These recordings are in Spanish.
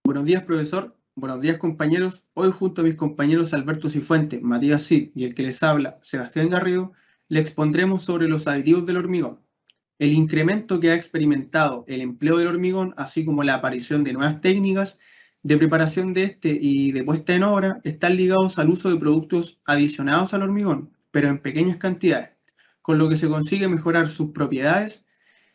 Buenos días, profesor. Buenos días, compañeros. Hoy, junto a mis compañeros Alberto Cifuentes, Matías Cid y el que les habla, Sebastián Garrido, le expondremos sobre los aditivos del hormigón. El incremento que ha experimentado el empleo del hormigón, así como la aparición de nuevas técnicas de preparación de este y de puesta en obra, están ligados al uso de productos adicionados al hormigón, pero en pequeñas cantidades, con lo que se consigue mejorar sus propiedades.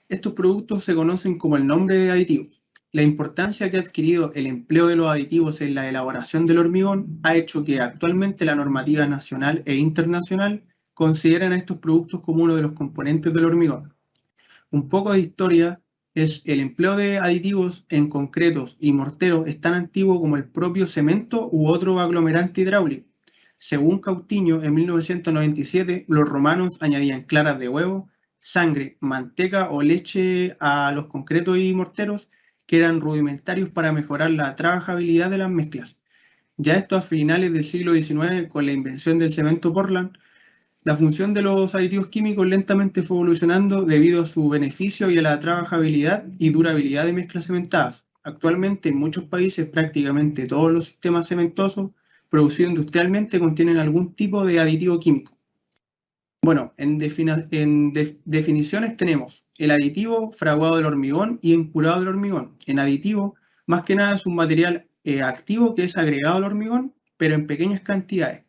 Estos productos se conocen como el nombre de aditivos. La importancia que ha adquirido el empleo de los aditivos en la elaboración del hormigón ha hecho que actualmente la normativa nacional e internacional consideren a estos productos como uno de los componentes del hormigón. Un poco de historia es el empleo de aditivos en concretos y morteros es tan antiguo como el propio cemento u otro aglomerante hidráulico. Según Cautiño, en 1997, los romanos añadían claras de huevo, sangre, manteca o leche a los concretos y morteros que eran rudimentarios para mejorar la trabajabilidad de las mezclas. Ya esto a finales del siglo XIX, con la invención del cemento Portland, la función de los aditivos químicos lentamente fue evolucionando debido a su beneficio y a la trabajabilidad y durabilidad de mezclas cementadas. Actualmente, en muchos países, prácticamente todos los sistemas cementosos producidos industrialmente contienen algún tipo de aditivo químico. Bueno, en definiciones tenemos el aditivo fraguado del hormigón y empurado del hormigón. En aditivo, más que nada es un material activo que es agregado al hormigón, pero en pequeñas cantidades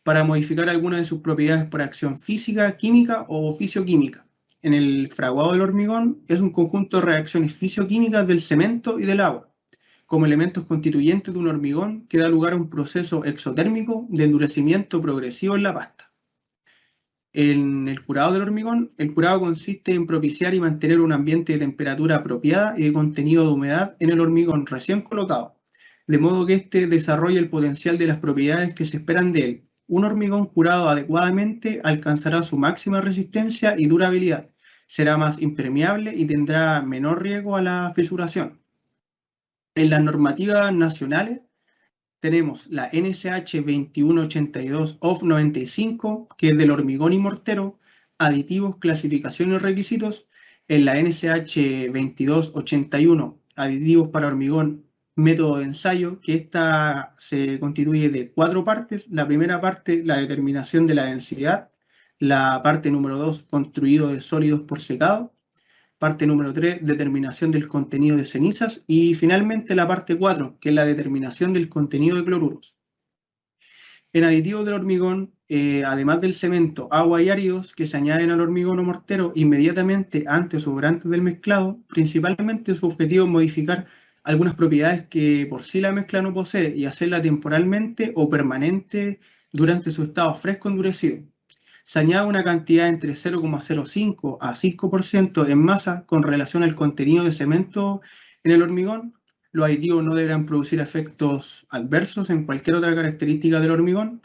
para modificar algunas de sus propiedades por acción física, química o fisioquímica. En el fraguado del hormigón es un conjunto de reacciones fisioquímicas del cemento y del agua, como elementos constituyentes de un hormigón que da lugar a un proceso exotérmico de endurecimiento progresivo en la pasta. En el curado del hormigón, el curado consiste en propiciar y mantener un ambiente de temperatura apropiada y de contenido de humedad en el hormigón recién colocado, de modo que éste desarrolle el potencial de las propiedades que se esperan de él. Un hormigón curado adecuadamente alcanzará su máxima resistencia y durabilidad, será más impermeable y tendrá menor riesgo a la fisuración. En las normativas nacionales tenemos la NSH 2182 OF 95, que es del hormigón y mortero, aditivos, clasificación y requisitos. En la NSH 2281, aditivos para hormigón, método de ensayo, que esta se constituye de 4 partes. La primera parte, la determinación de la densidad. La parte número 2, construido de sólidos por secado. Parte número 3, determinación del contenido de cenizas. Y finalmente la parte 4, que es la determinación del contenido de cloruros. En aditivos del hormigón, además del cemento, agua y áridos que se añaden al hormigón o mortero inmediatamente antes o durante del mezclado, principalmente su objetivo es modificar algunas propiedades que por sí la mezcla no posee y hacerla temporalmente o permanente durante su estado fresco endurecido. Se añade una cantidad entre 0,05 a 5% en masa con relación al contenido de cemento en el hormigón. Los aditivos no deberán producir efectos adversos en cualquier otra característica del hormigón.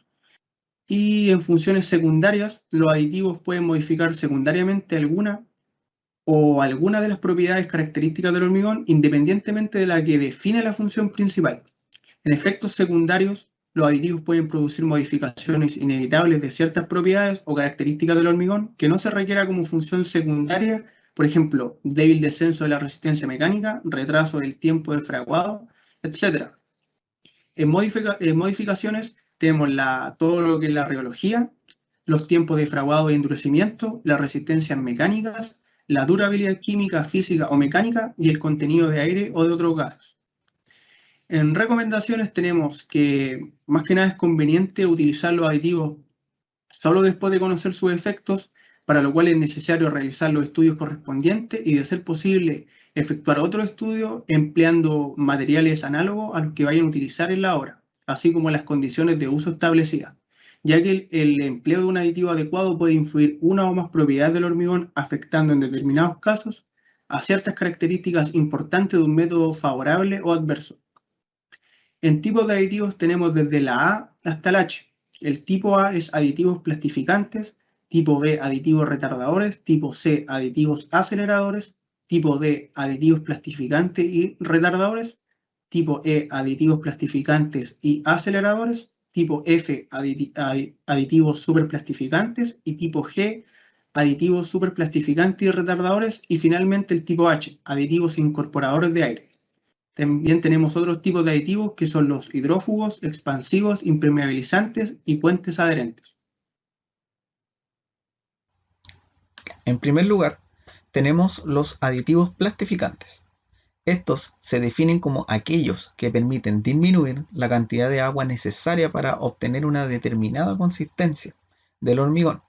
Y en funciones secundarias, los aditivos pueden modificar secundariamente alguna de las propiedades características del hormigón, independientemente de la que define la función principal. En efectos secundarios, los aditivos pueden producir modificaciones inevitables de ciertas propiedades o características del hormigón que no se requiera como función secundaria, por ejemplo, débil descenso de la resistencia mecánica, retraso del tiempo de fraguado, etc. En modificaciones tenemos todo lo que es la rheología, los tiempos de fraguado y endurecimiento, las resistencias mecánicas, la durabilidad química, física o mecánica y el contenido de aire o de otros gases. En recomendaciones tenemos que más que nada es conveniente utilizar los aditivos solo después de conocer sus efectos, para lo cual es necesario realizar los estudios correspondientes y, de ser posible, efectuar otro estudio empleando materiales análogos a los que vayan a utilizar en la obra, así como las condiciones de uso establecidas, ya que el empleo de un aditivo adecuado puede influir una o más propiedades del hormigón, afectando en determinados casos a ciertas características importantes de un método favorable o adverso. En tipos de aditivos tenemos desde la A hasta la H. El tipo A es aditivos plastificantes, tipo B aditivos retardadores, tipo C aditivos aceleradores, tipo D aditivos plastificantes y retardadores, tipo E aditivos plastificantes y aceleradores, tipo F aditivos superplastificantes y tipo G aditivos superplastificantes y retardadores, y finalmente el tipo H, aditivos incorporadores de aire. También tenemos otros tipos de aditivos que son los hidrófugos, expansivos, impermeabilizantes y puentes adherentes. En primer lugar, tenemos los aditivos plastificantes. Estos se definen como aquellos que permiten disminuir la cantidad de agua necesaria para obtener una determinada consistencia del hormigón,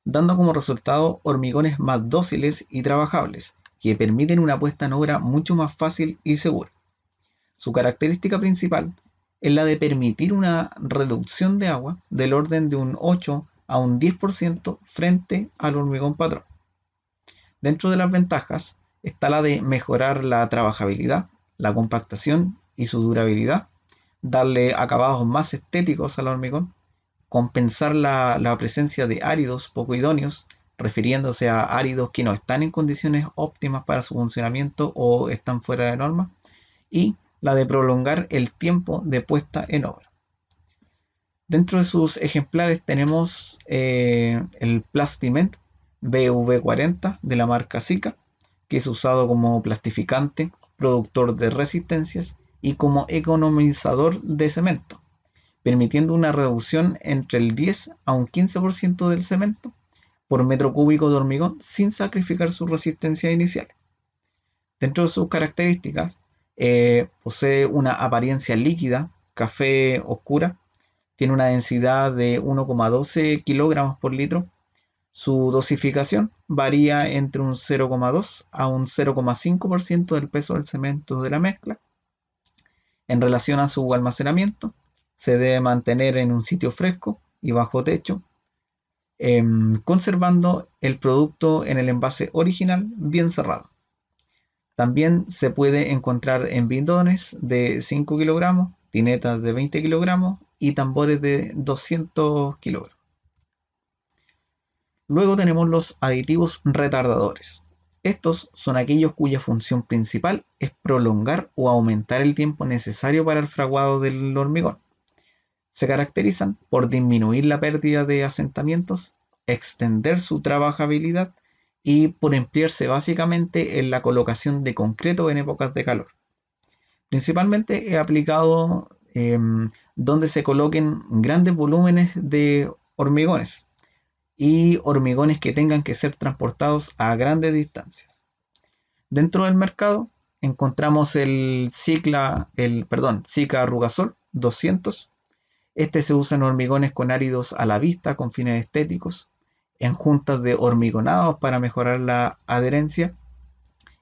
dando como resultado hormigones más dóciles y trabajables, que permiten una puesta en obra mucho más fácil y segura. Su característica principal es la de permitir una reducción de agua del orden de un 8 a un 10% frente al hormigón patrón. Dentro de las ventajas está la de mejorar la trabajabilidad, la compactación y su durabilidad, darle acabados más estéticos al hormigón, compensar la presencia de áridos poco idóneos, refiriéndose a áridos que no están en condiciones óptimas para su funcionamiento o están fuera de norma, y la de prolongar el tiempo de puesta en obra. Dentro de sus ejemplares tenemos el Plastiment BV40 de la marca Sika, que es usado como plastificante, productor de resistencias y como economizador de cemento, permitiendo una reducción entre el 10 a un 15% del cemento por metro cúbico de hormigón sin sacrificar su resistencia inicial. Dentro de sus características, posee una apariencia líquida, café oscura, tiene una densidad de 1,12 kilogramos por litro. Su dosificación varía entre un 0,2 a un 0,5% del peso del cemento de la mezcla. En relación a su almacenamiento, se debe mantener en un sitio fresco y bajo techo, conservando el producto en el envase original bien cerrado. También se puede encontrar en bidones de 5 kilogramos, tinetas de 20 kilogramos y tambores de 200 kilogramos. Luego tenemos los aditivos retardadores. Estos son aquellos cuya función principal es prolongar o aumentar el tiempo necesario para el fraguado del hormigón. Se caracterizan por disminuir la pérdida de asentamientos, extender su trabajabilidad y por emplearse básicamente en la colocación de concreto en épocas de calor. Principalmente he aplicado donde se coloquen grandes volúmenes de hormigones y hormigones que tengan que ser transportados a grandes distancias. Dentro del mercado encontramos el Sika Rugasol 200. Este se usa en hormigones con áridos a la vista con fines estéticos, en juntas de hormigonados para mejorar la adherencia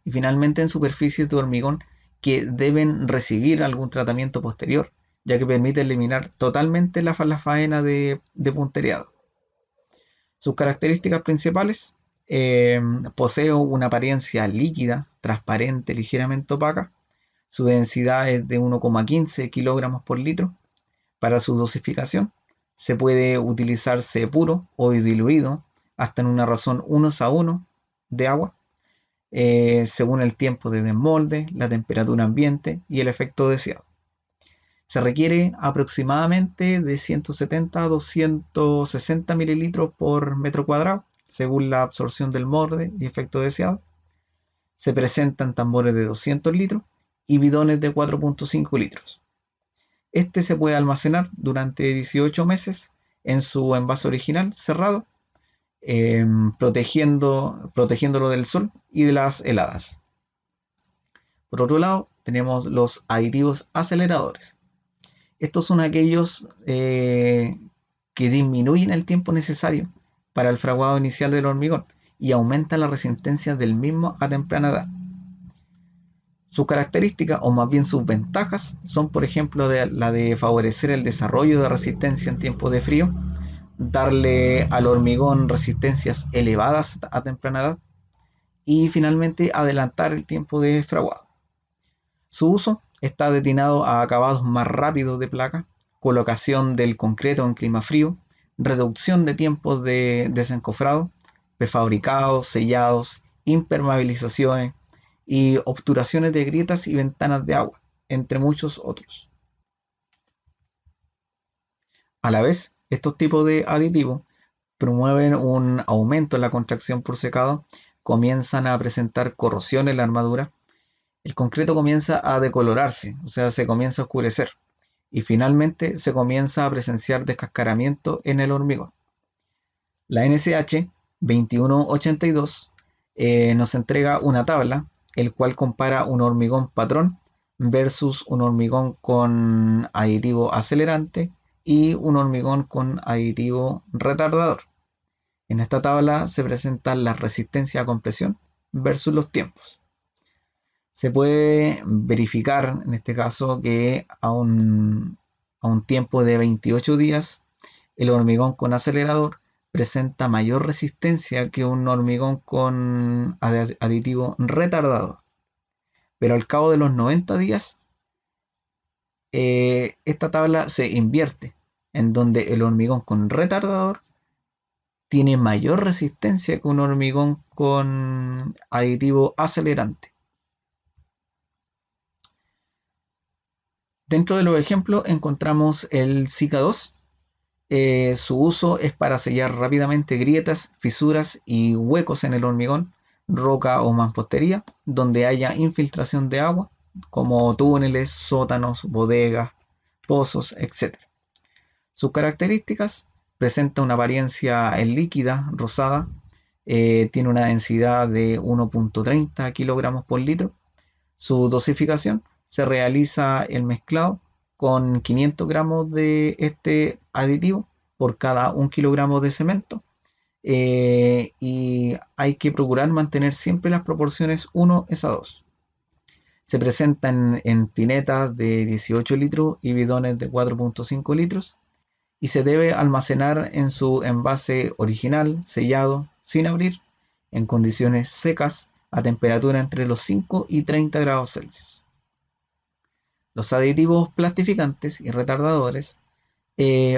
y finalmente en superficies de hormigón que deben recibir algún tratamiento posterior, ya que permite eliminar totalmente la faena de puntereado. Sus características principales: posee una apariencia líquida, transparente, ligeramente opaca. Su densidad es de 1,15 kilogramos por litro. Para su dosificación se puede utilizarse puro o diluido hasta en una razón 1:1 de agua, según el tiempo de desmolde, la temperatura ambiente y el efecto deseado. Se requiere aproximadamente de 170 a 260 mililitros por metro cuadrado, según la absorción del molde y efecto deseado. Se presentan tambores de 200 litros y bidones de 4,5 litros. Este se puede almacenar durante 18 meses en su envase original cerrado, protegiéndolo del sol y de las heladas. Por otro lado, tenemos los aditivos aceleradores. Estos son aquellos que disminuyen el tiempo necesario para el fraguado inicial del hormigón y aumentan la resistencia del mismo a temprana edad. Sus características, o más bien sus ventajas, son por ejemplo la de favorecer el desarrollo de resistencia en tiempos de frío, darle al hormigón resistencias elevadas a temprana edad y finalmente adelantar el tiempo de fraguado. Su uso está destinado a acabados más rápidos de placa, colocación del concreto en clima frío, reducción de tiempos de desencofrado, prefabricados, sellados, impermeabilizaciones y obturaciones de grietas y ventanas de agua, entre muchos otros. A la vez, estos tipos de aditivos promueven un aumento en la contracción por secado, comienzan a presentar corrosión en la armadura, el concreto comienza a decolorarse, o sea, se comienza a oscurecer y finalmente se comienza a presenciar descascaramiento en el hormigón. La NSH 2182 nos entrega una tabla, el cual compara un hormigón patrón versus un hormigón con aditivo acelerante y un hormigón con aditivo retardador. En esta tabla se presentan las resistencias a compresión versus los tiempos. Se puede verificar en este caso que a un tiempo de 28 días el hormigón con acelerador presenta mayor resistencia que un hormigón con aditivo retardador. Pero al cabo de los 90 días, esta tabla se invierte, en donde el hormigón con retardador tiene mayor resistencia que un hormigón con aditivo acelerante. Dentro de los ejemplos encontramos el Zika 2. Su uso es para sellar rápidamente grietas, fisuras y huecos en el hormigón, roca o mampostería, donde haya infiltración de agua, como túneles, sótanos, bodegas, pozos, etc. Sus características: presenta una apariencia líquida, rosada, tiene una densidad de 1.30 kilogramos por litro. Su dosificación: se realiza el mezclado con 500 gramos de este aditivo por cada 1 kilogramo de cemento, y hay que procurar mantener siempre las proporciones 1:2. Se presenta en tinetas de 18 litros y bidones de 4.5 litros y se debe almacenar en su envase original, sellado, sin abrir, en condiciones secas, a temperatura entre los 5 y 30 grados Celsius. Los aditivos plastificantes y retardadores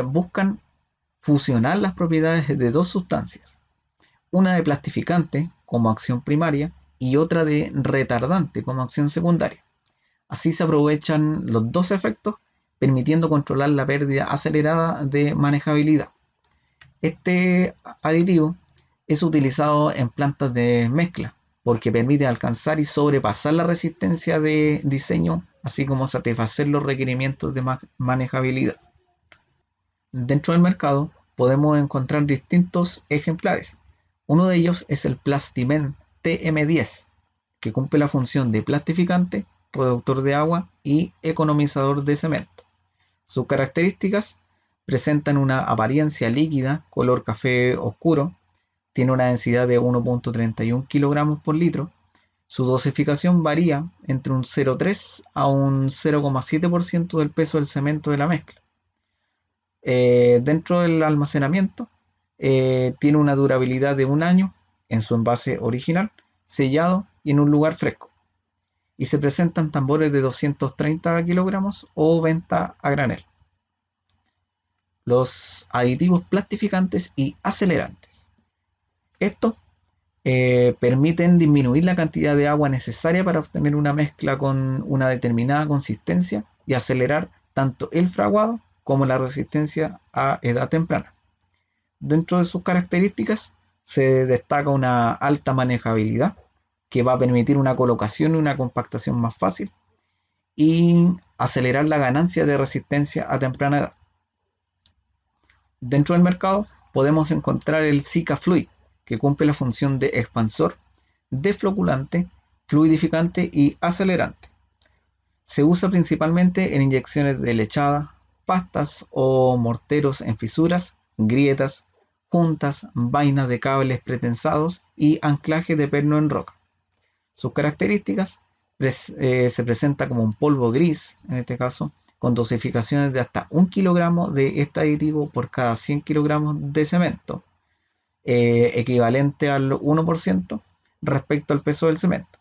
buscan fusionar las propiedades de dos sustancias, una de plastificante como acción primaria y otra de retardante como acción secundaria. Así se aprovechan los dos efectos, permitiendo controlar la pérdida acelerada de manejabilidad. Este aditivo es utilizado en plantas de mezcla porque permite alcanzar y sobrepasar la resistencia de diseño, así como satisfacer los requerimientos de manejabilidad. Dentro del mercado podemos encontrar distintos ejemplares. Uno de ellos es el Plastimen TM10, que cumple la función de plastificante, reductor de agua y economizador de cemento. Sus características: presentan una apariencia líquida, color café oscuro, tiene una densidad de 1.31 kilogramos por litro. Su dosificación varía entre un 0,3 a un 0,7% del peso del cemento de la mezcla. Dentro del almacenamiento, tiene una durabilidad de 1 año en su envase original, sellado y en un lugar fresco. Y se presentan tambores de 230 kilogramos o venta a granel. Los aditivos plastificantes y acelerantes. Estos permiten disminuir la cantidad de agua necesaria para obtener una mezcla con una determinada consistencia y acelerar tanto el fraguado como la resistencia a edad temprana. Dentro de sus características se destaca una alta manejabilidad, que va a permitir una colocación y una compactación más fácil, y acelerar la ganancia de resistencia a temprana edad. Dentro del mercado podemos encontrar el Zika Fluid, que cumple la función de expansor, defloculante, fluidificante y acelerante. Se usa principalmente en inyecciones de lechada, pastas o morteros en fisuras, grietas, juntas, vainas de cables pretensados y anclaje de perno en roca. Sus características: se presenta como un polvo gris, en este caso, con dosificaciones de hasta 1 kilogramo de este aditivo por cada 100 kilogramos de cemento, equivalente al 1% respecto al peso del cemento.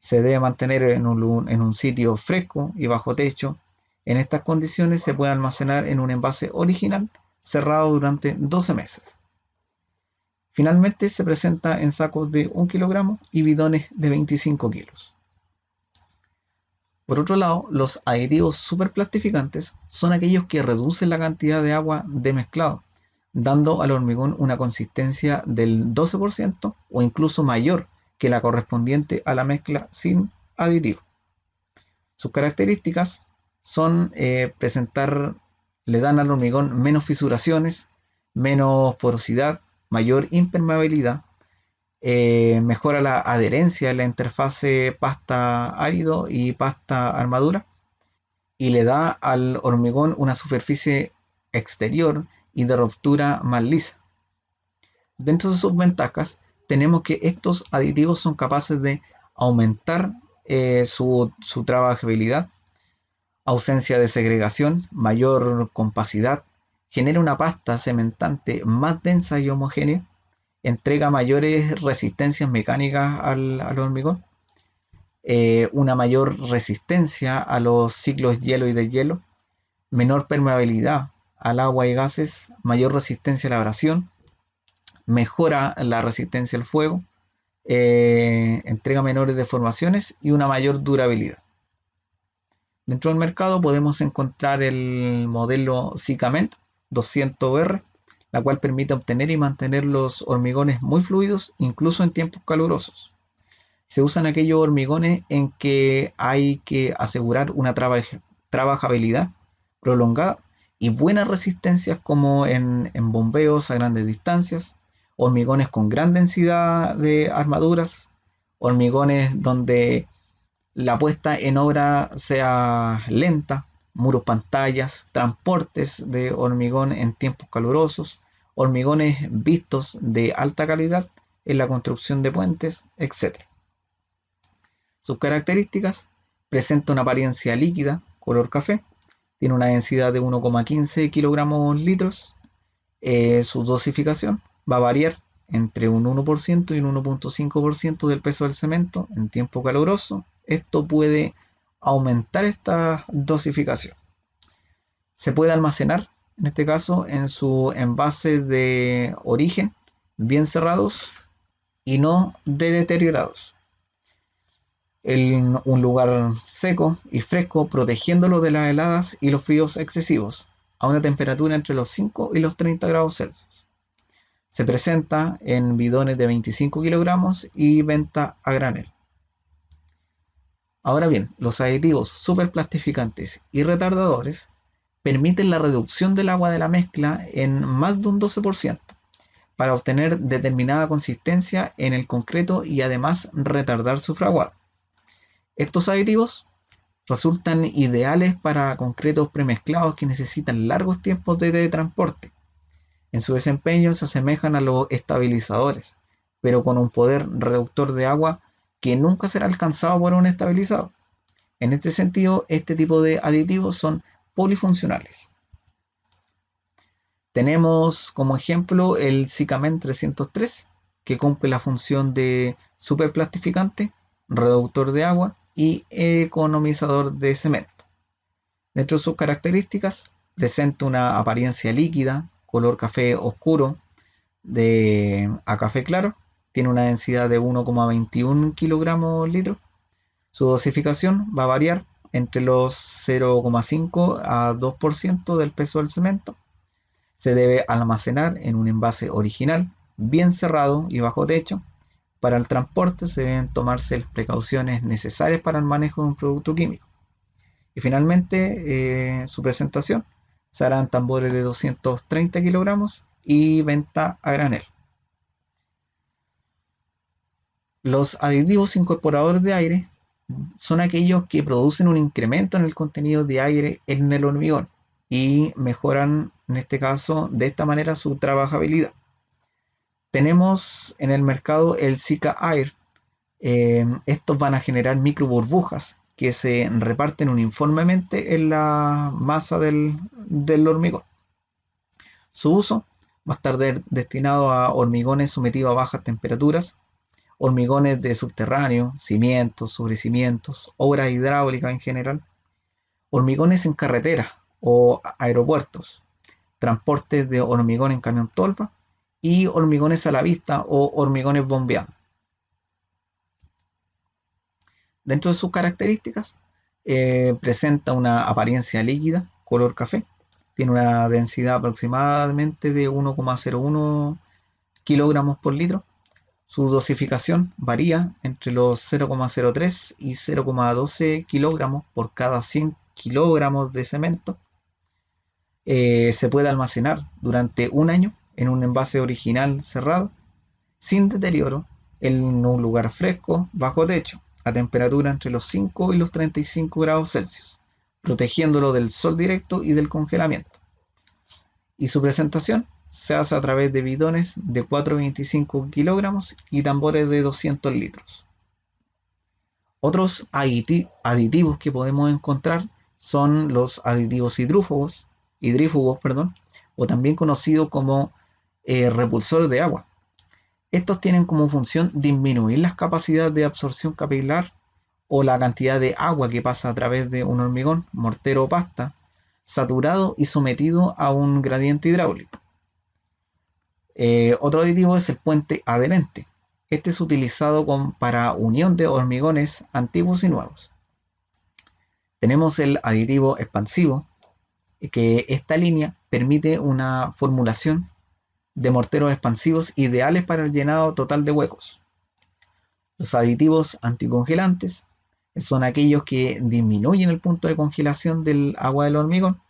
Se debe mantener en un sitio fresco y bajo techo. En estas condiciones se puede almacenar en un envase original cerrado durante 12 meses. Finalmente se presenta en sacos de 1 kilogramo y bidones de 25 kilos. Por otro lado, los aditivos superplastificantes son aquellos que reducen la cantidad de agua de mezclado, dando al hormigón una consistencia del 12% o incluso mayor que la correspondiente a la mezcla sin aditivo. Sus características son le dan al hormigón menos fisuraciones, menos porosidad, mayor impermeabilidad, mejora la adherencia en la interfase pasta árido y pasta armadura, y le da al hormigón una superficie exterior y de ruptura más lisa. Dentro de sus ventajas tenemos que estos aditivos son capaces de aumentar su trabajabilidad, ausencia de segregación, mayor compacidad, genera una pasta cementante más densa y homogénea, entrega mayores resistencias mecánicas al hormigón, una mayor resistencia a los ciclos hielo y deshielo, menor permeabilidad al agua y gases, mayor resistencia a la abrasión, mejora la resistencia al fuego, entrega menores deformaciones y una mayor durabilidad. Dentro del mercado podemos encontrar el modelo Cicament 200R, la cual permite obtener y mantener los hormigones muy fluidos, incluso en tiempos calurosos. Se usan aquellos hormigones en que hay que asegurar una trabajabilidad prolongada y buenas resistencias, como en bombeos a grandes distancias, hormigones con gran densidad de armaduras, hormigones donde la puesta en obra sea lenta, muros pantallas, transportes de hormigón en tiempos calurosos, hormigones vistos de alta calidad en la construcción de puentes, etc. Sus características: presenta una apariencia líquida, color café, tiene una densidad de 1,15 kilogramos litros. Su dosificación va a variar entre un 1% y un 1,5% del peso del cemento en tiempo caluroso. Esto puede aumentar esta dosificación. Se puede almacenar, en este caso, en su envase de origen, bien cerrados y no deteriorados, en un lugar seco y fresco, protegiéndolo de las heladas y los fríos excesivos, a una temperatura entre los 5 y los 30 grados Celsius. Se presenta en bidones de 25 kilogramos y venta a granel. Ahora bien, los aditivos superplastificantes y retardadores permiten la reducción del agua de la mezcla en más de un 12% para obtener determinada consistencia en el concreto y además retardar su fraguado. Estos aditivos resultan ideales para concretos premezclados que necesitan largos tiempos de transporte. En su desempeño se asemejan a los estabilizadores, pero con un poder reductor de agua que nunca será alcanzado por un estabilizador. En este sentido, este tipo de aditivos son polifuncionales. Tenemos como ejemplo el Cicament 303, que cumple la función de superplastificante, reductor de agua y economizador de cemento. Dentro de sus características, presenta una apariencia líquida, color café oscuro a café claro, tiene una densidad de 1,21 kilogramos litro. Su dosificación va a variar entre los 0,5 a 2% del peso del cemento. Se debe almacenar en un envase original, bien cerrado y bajo techo. Para el transporte se deben tomarse las precauciones necesarias para el manejo de un producto químico. Y finalmente, su presentación se hará en tambores de 230 kilogramos y venta a granel. Los aditivos incorporadores de aire son aquellos que producen un incremento en el contenido de aire en el hormigón y mejoran, en este caso, de esta manera su trabajabilidad. Tenemos en el mercado el Cica Air. Estos van a generar micro burbujas que se reparten uniformemente en la masa del hormigón. Su uso va a estar destinado a hormigones sometidos a bajas temperaturas, hormigones de subterráneo, cimientos, sobrecimientos, obras hidráulicas en general, hormigones en carretera o aeropuertos, transportes de hormigón en camión tolva y hormigones a la vista o hormigones bombeados. Dentro de sus características, presenta una apariencia líquida, color café, tiene una densidad aproximadamente de 1,01 kilogramos por litro. Su dosificación varía entre los 0,03 y 0,12 kilogramos por cada 100 kilogramos de cemento. Se puede almacenar durante un año en un envase original cerrado, sin deterioro, en un lugar fresco, bajo techo, a temperatura entre los 5 y los 35 grados Celsius, protegiéndolo del sol directo y del congelamiento. Y su presentación se hace a través de bidones de 4,25 kilogramos y tambores de 200 litros. Otros aditivos que podemos encontrar son los aditivos hidrífugos, o también conocidos como repulsores de agua. Estos tienen como función disminuir las capacidades de absorción capilar o la cantidad de agua que pasa a través de un hormigón, mortero o pasta, saturado y sometido a un gradiente hidráulico. Otro aditivo es el puente adherente. Este es utilizado para unión de hormigones antiguos y nuevos. Tenemos el aditivo expansivo, que esta línea permite una formulación de morteros expansivos ideales para el llenado total de huecos. Los aditivos anticongelantes son aquellos que disminuyen el punto de congelación del agua del hormigón.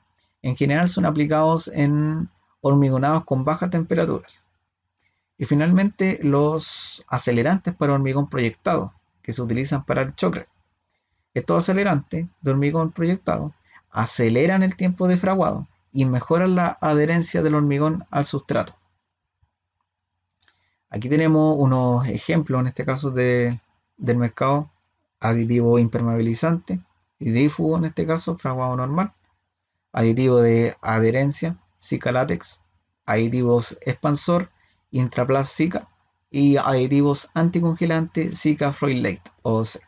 En general son aplicados en hormigonados con bajas temperaturas. Y finalmente los acelerantes para hormigón proyectado, que se utilizan para el chocret. Estos acelerantes de hormigón proyectado aceleran el tiempo de fraguado y mejoran la adherencia del hormigón al sustrato. Aquí tenemos unos ejemplos, en este caso del mercado: aditivo impermeabilizante, hidrífugo en este caso, fraguado normal, aditivo de adherencia, Sika látex, aditivos expansor, Intraplast Sika, y aditivos anticongelantes Sika Freolate OC.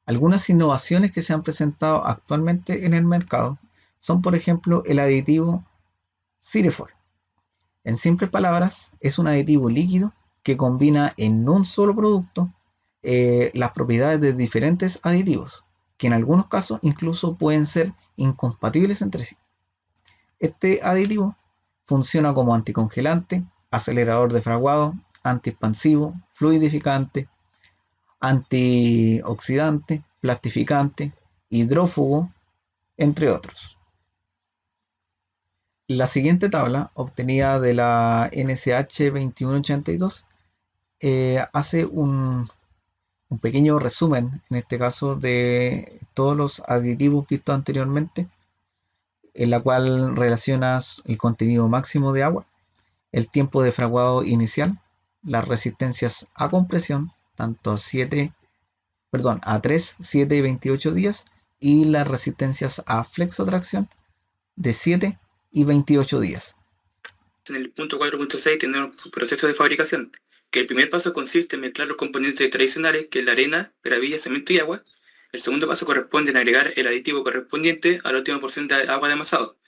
Algunas innovaciones que se han presentado actualmente en el mercado son, por ejemplo, el aditivo Cirefor. En simples palabras, es un aditivo líquido que combina en un solo producto las propiedades de diferentes aditivos, que en algunos casos incluso pueden ser incompatibles entre sí. Este aditivo funciona como anticongelante, acelerador de fraguado, antiexpansivo, fluidificante, antioxidante, plastificante, hidrófugo, entre otros. La siguiente tabla, obtenida de la NSH 2182, hace un pequeño resumen, en este caso, de todos los aditivos vistos anteriormente, en la cual relacionas el contenido máximo de agua, el tiempo de fraguado inicial, las resistencias a compresión, tanto a 3, 7 y 28 días, y las resistencias a flexotracción de 7 y 28 días. En el punto 4.6 tenemos un proceso de fabricación, que el primer paso consiste en mezclar los componentes tradicionales, que es la arena, gravilla, cemento y agua. El segundo paso corresponde en agregar el aditivo correspondiente a la última porción de agua de amasado.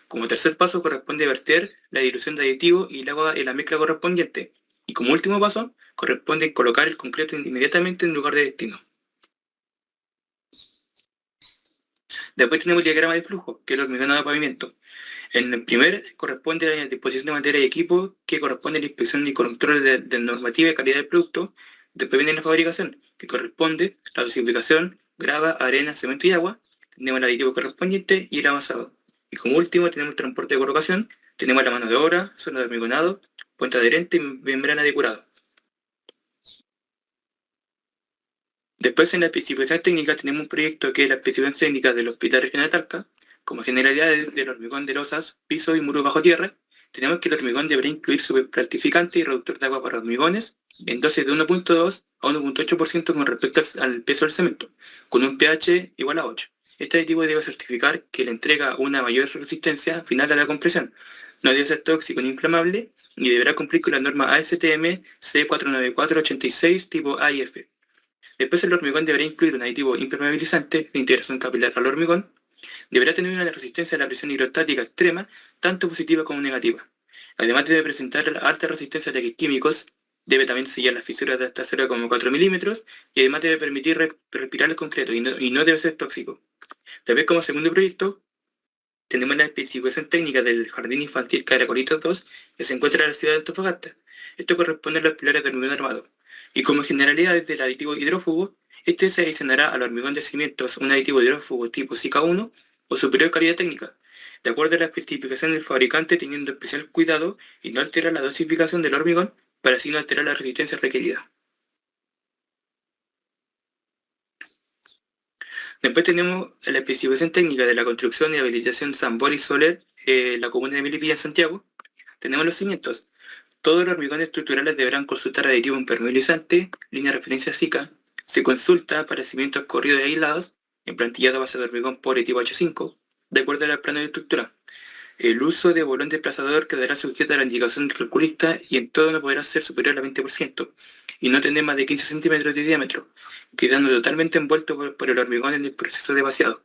Como tercer paso corresponde verter la dilución de aditivo y el agua en la mezcla correspondiente. Y como último paso corresponde colocar el concreto inmediatamente en el lugar de destino. Después tenemos el diagrama de flujo, que es el hormigón de pavimento. En el primer corresponde a la disposición de materia y equipo, que corresponde a la inspección y control de normativa y calidad del producto. Después viene la fabricación, que corresponde a la dosificación, grava, arena, cemento y agua. Tenemos el aditivo correspondiente y el amasado. Y como último tenemos el transporte de colocación, tenemos la mano de obra, zona de hormigonado, puente adherente y membrana de curado. Después en la especificación técnica tenemos un proyecto que es la especificación técnica del Hospital Regional de Talca. Como generalidades del hormigón de losas, piso y muros bajo tierra, tenemos que el hormigón deberá incluir superplastificante y reductor de agua para hormigones en dosis de 1.2 a 1.8% con respecto al peso del cemento, con un pH igual a 8. Este aditivo debe certificar que le entrega una mayor resistencia final a la compresión, no debe ser tóxico ni inflamable y deberá cumplir con la norma ASTM C49486 tipo A y F. Después el hormigón deberá incluir un aditivo impermeabilizante de integración capilar al hormigón. Deberá tener una resistencia a la presión hidrostática extrema, tanto positiva como negativa. Además debe presentar alta resistencia a ataques químicos, debe también sellar las fisuras de hasta 0,4 milímetros y además debe permitir respirar el concreto y no debe ser tóxico. Tal vez como segundo proyecto, tenemos la especificación técnica del Jardín Infantil Caracolitos 2, que se encuentra en la ciudad de Antofagasta. Esto corresponde a los pilares de hormigón armado. Y como generalidades del aditivo hidrófugo, este se adicionará al hormigón de cimientos un aditivo hidrófugo tipo SICA1 o superior calidad técnica, de acuerdo a la especificación del fabricante, teniendo especial cuidado y no alterar la dosificación del hormigón para así no alterar la resistencia requerida. Después tenemos la especificación técnica de la construcción y habilitación San Boris Soler, la comuna de Melipilla en Santiago. Tenemos los cimientos. Todos los hormigones estructurales deberán consultar aditivo impermeabilizante, línea de referencia SICA. Se consulta para cimientos corridos y aislados, emplantillado a base de hormigón pobre tipo H5, de acuerdo al plano de estructura. El uso de bolón desplazador quedará sujeto a la indicación del calculista y en todo no podrá ser superior al 20% y no tener más de 15 centímetros de diámetro, quedando totalmente envuelto por el hormigón en el proceso de vaciado.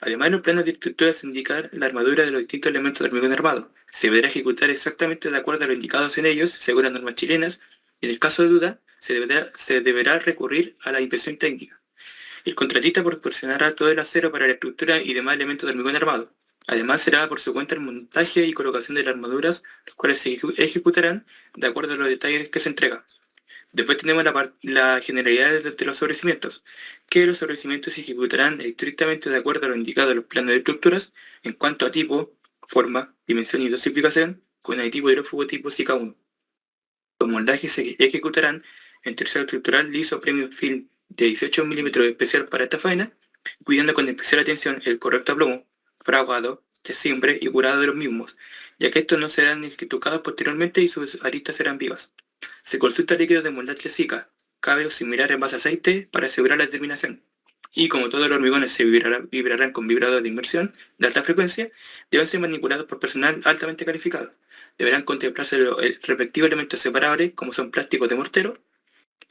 Además, en los planos de estructura se indica la armadura de los distintos elementos de hormigón armado. Se deberá ejecutar exactamente de acuerdo a lo indicado en ellos, según las normas chilenas, y en el caso de duda, se deberá recurrir a la inspección técnica. El contratista proporcionará todo el acero para la estructura y demás elementos de hormigón armado. Además, será por su cuenta el montaje y colocación de las armaduras, los cuales se ejecutarán de acuerdo a los detalles que se entregan. Después tenemos la generalidad de los sobrecimientos, que los sobrecimientos se ejecutarán estrictamente de acuerdo a lo indicado en los planos de estructuras en cuanto a tipo, forma, dimensión y dosificación, con aditivo hidrófugo tipo SICA1. Los moldajes se ejecutarán en tercero estructural liso premium film de 18 mm especial para esta faena, cuidando con especial atención el correcto aplomo, fraguado, tesimbre y curado de los mismos, ya que estos no serán ejecutados posteriormente y sus aristas serán vivas. Se consulta líquido de moldaje SICA, cabe o similar en base a aceite para asegurar la terminación. Y como todos los hormigones se vibrarán con vibradores de inmersión de alta frecuencia, deben ser manipulados por personal altamente calificado. Deberán contemplarse los respectivos elementos separables, como son plásticos de mortero,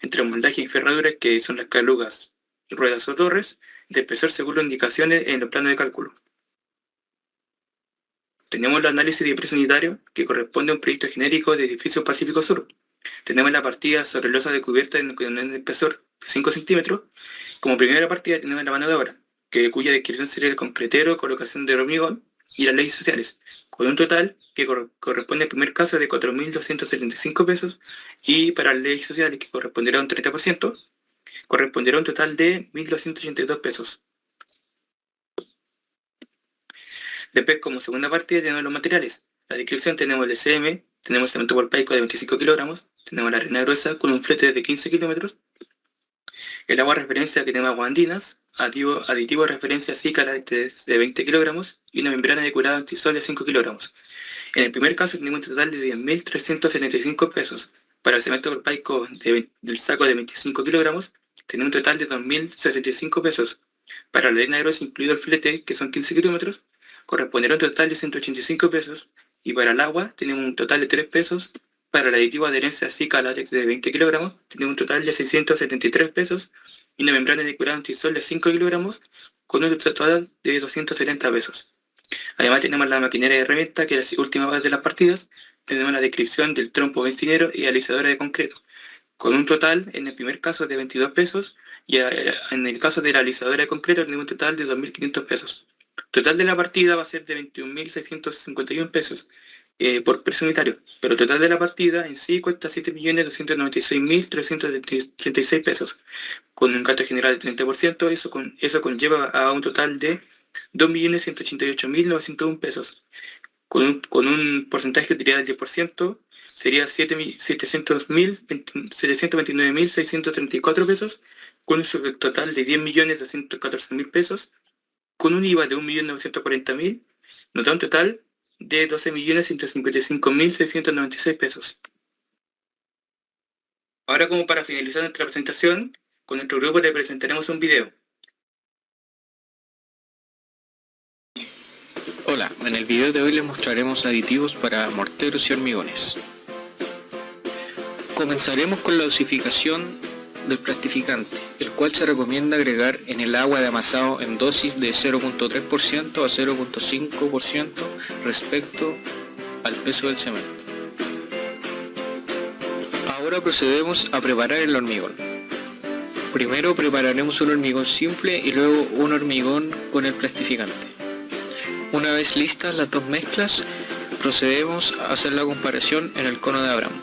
entre los moldajes y ferraduras, que son las calugas, ruedas o torres, de espesor según las indicaciones en los planos de cálculo. Tenemos el análisis de presión unitario, que corresponde a un proyecto genérico de edificio Pacífico Sur. Tenemos la partida sobre losa de cubierta con un espesor de 5 centímetros. Como primera partida tenemos la mano de obra, cuya descripción sería el concretero, colocación de hormigón y las leyes sociales, con un total que corresponde al primer caso de 4.275 pesos y para las leyes sociales, que corresponderá a un 30%, corresponderá a un total de 1.282 pesos. Después, como segunda partida, tenemos los materiales. La descripción tenemos el SM, tenemos cemento polpaico de 25 kilogramos, tenemos la arena gruesa con un flete de 15 kilómetros, el agua de referencia que tenemos aguas andinas, aditivo de referencia SICA de 20 kilogramos y una membrana de curado antisol de 5 kilogramos. En el primer caso tenemos un total de 10.375 pesos. Para el cemento polpaico del saco de 25 kilogramos, tenemos un total de 2.065 pesos. Para la arena gruesa, incluido el flete, que son 15 kilómetros, corresponderá a un total de 185 pesos. Y para el agua tenemos un total de 3 pesos. Para el aditivo de adherencia SICA látex de 20 kilogramos, tenemos un total de 673 pesos y una membrana de curado antisol de 5 kilogramos con un total de 270 pesos. Además tenemos la maquinaria de herramienta, que es la última parte de las partidas. Tenemos la descripción del trompo bencinero y alisadora de concreto, con un total en el primer caso de 22 pesos y en el caso de la alisadora de concreto tenemos un total de 2.500 pesos. Total de la partida va a ser de 21.651 pesos por precio unitario, pero el total de la partida en sí cuesta 7.296.336 pesos, con un gasto general de 30%, eso conlleva a un total de 2.188.901 pesos. Con un porcentaje de utilidad del 10%, sería 729.634 pesos, con un subtotal de 10.214.000 pesos, con un IVA de 1.940.000, nos da un total de 12.155.696 pesos. Ahora, como para finalizar nuestra presentación, con nuestro grupo le presentaremos un video. Hola, en el video de hoy les mostraremos aditivos para morteros y hormigones. Comenzaremos con la dosificación del plastificante, el cual se recomienda agregar en el agua de amasado en dosis de 0.3% a 0.5% respecto al peso del cemento. Ahora procedemos a preparar el hormigón. Primero prepararemos un hormigón simple y luego un hormigón con el plastificante. Una vez listas las dos mezclas, procedemos a hacer la comparación en el cono de Abraham.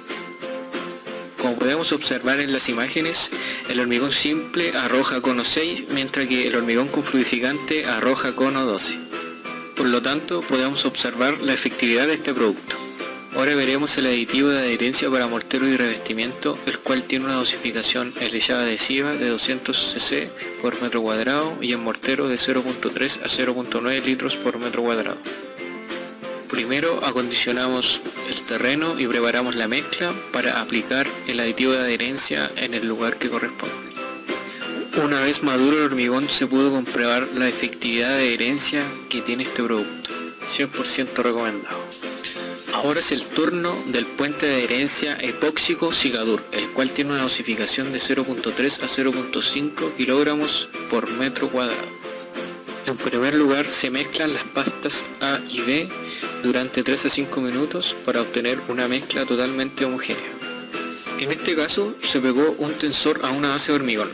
Como podemos observar en las imágenes, el hormigón simple arroja cono 6, mientras que el hormigón con fluidificante arroja cono 12. Por lo tanto, podemos observar la efectividad de este producto. Ahora veremos el aditivo de adherencia para mortero y revestimiento, el cual tiene una dosificación en lechada adhesiva de 200 cc por metro cuadrado y en mortero de 0.3 a 0.9 litros por metro cuadrado. Primero acondicionamos el terreno y preparamos la mezcla para aplicar el aditivo de adherencia en el lugar que corresponde. Una vez maduro el hormigón se pudo comprobar la efectividad de adherencia que tiene este producto, 100% recomendado. Ahora es el turno del puente de adherencia epóxico Cigadur, el cual tiene una dosificación de 0.3 a 0.5 kilogramos por metro cuadrado. En primer lugar se mezclan las pastas A y B durante 3 a 5 minutos para obtener una mezcla totalmente homogénea. En este caso se pegó un tensor a una base de hormigón.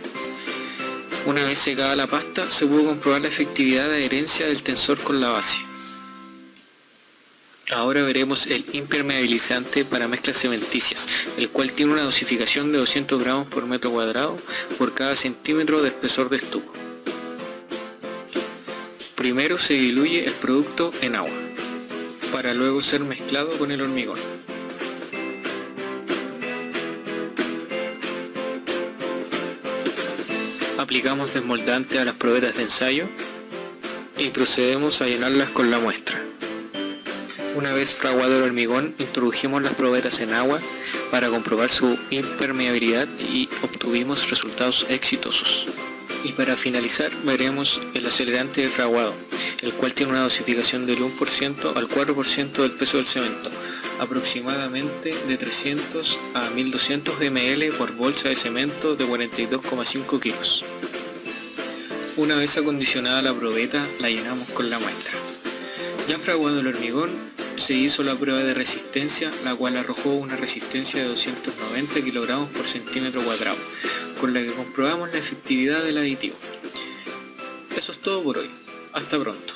Una vez secada la pasta se pudo comprobar la efectividad de adherencia del tensor con la base. Ahora veremos el impermeabilizante para mezclas cementicias, el cual tiene una dosificación de 200 gramos por metro cuadrado por cada centímetro de espesor de estuco. Primero se diluye el producto en agua, para luego ser mezclado con el hormigón. Aplicamos desmoldante a las probetas de ensayo y procedemos a llenarlas con la muestra. Una vez fraguado el hormigón, introdujimos las probetas en agua para comprobar su impermeabilidad y obtuvimos resultados exitosos. Y para finalizar veremos el acelerante de fraguado, el cual tiene una dosificación del 1% al 4% del peso del cemento, aproximadamente de 300 a 1200 ml por bolsa de cemento de 42,5 kilos. Una vez acondicionada la probeta, la llenamos con la muestra. Ya fraguado el hormigón, se hizo la prueba de resistencia, la cual arrojó una resistencia de 290 kg por centímetro cuadrado, con la que comprobamos la efectividad del aditivo. Eso es todo por hoy. Hasta pronto.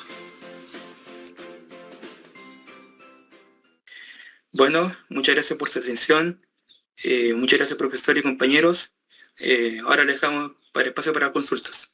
Bueno, muchas gracias por su atención. Muchas gracias, profesor y compañeros. Ahora le dejamos para espacio para consultas.